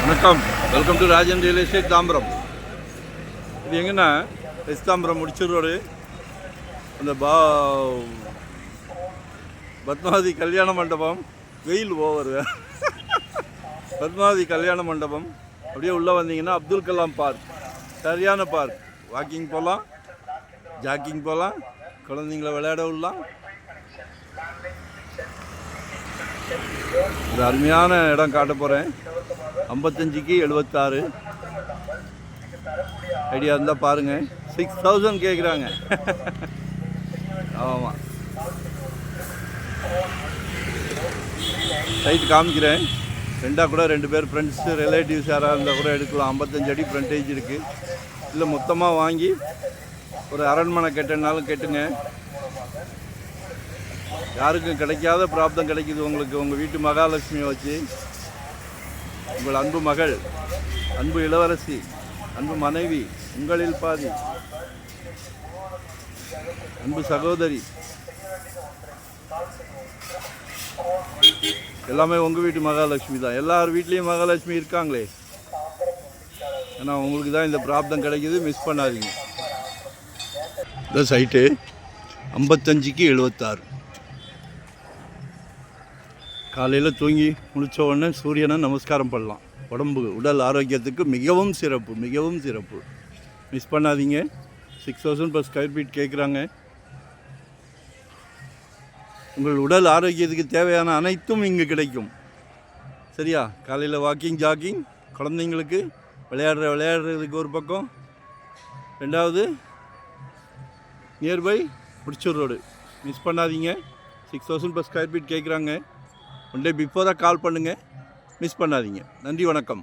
வணக்கம், welcome to Rajan real estate Tambaram. இது எங்கன்னா எஸ் தாம்பரம் முடிச்சூர் ரோடு, அந்த பத்மாவதி கல்யாண மண்டபம். வெயில் ஓவர். பத்மாவதி கல்யாண மண்டபம் அப்படியே உள்ளே வந்தீங்கன்னா அப்துல் கலாம் பார்க், சரியான பார்க். வாக்கிங் போகலாம், ஜாக்கிங் போகலாம், குழந்தைங்கள விளையாட விடலாம். ஒரு அருமையான இடம் காட்ட போகிறேன். 55க்கு 76 ஐடியா இருந்தால் பாருங்கள். 6000 கேட்குறாங்க. ஆமாம், சைட்டு காமிக்கிறேன். ரெண்டாக கூட 2 பேர் ஃப்ரெண்ட்ஸு ரிலேட்டிவ்ஸ் யாராக இருந்தால் கூட எடுக்கலாம். 55 அடி ஃப்ரண்டேஜ் இருக்குது. இல்லை மொத்தமாக வாங்கி ஒரு அரண்மனை கெட்டனாலும் கெட்டுங்க. யாருக்கும் கிடைக்காத பிராப்தம் கிடைக்குது உங்களுக்கு. உங்கள் வீட்டு மகாலட்சுமியை வச்சு உங்கள் அன்பு மகள், அன்பு இளவரசி, அன்பு மனைவி, உங்களில் பாதி, அன்பு சகோதரி, எல்லாமே உங்கள் வீட்டு மகாலட்சுமி தான். எல்லார் வீட்லேயும் மகாலட்சுமி இருக்காங்களே. ஏன்னா உங்களுக்கு தான் இந்த பிராப்தம் கிடைக்கிது. மிஸ் பண்ணாதீங்க. இந்த சைட்டு 55க்கு 76. காலையில் தூங்கி முடித்த உடனே சூரியனை நமஸ்காரம் பண்ணலாம். உடம்பு உடல் ஆரோக்கியத்துக்கு மிகவும் சிறப்பு, மிகவும் சிறப்பு. மிஸ் பண்ணாதீங்க. 6000 per square feet கேட்குறாங்க. உங்கள் உடல் ஆரோக்கியத்துக்கு தேவையான அனைத்தும் இங்கே கிடைக்கும். சரியா? காலையில் வாக்கிங், ஜாக்கிங், குழந்தைங்களுக்கு விளையாடுறதுக்கு ஒரு பக்கம். ரெண்டாவது நியர்பை முடிச்சூர் ரோடு. மிஸ் பண்ணாதீங்க. 6000 per square feet கேட்குறாங்க. ஒன் டே பிஃபோராக கால் பண்ணுங்கள். மிஸ் பண்ணாதீங்க. நன்றி, வணக்கம்.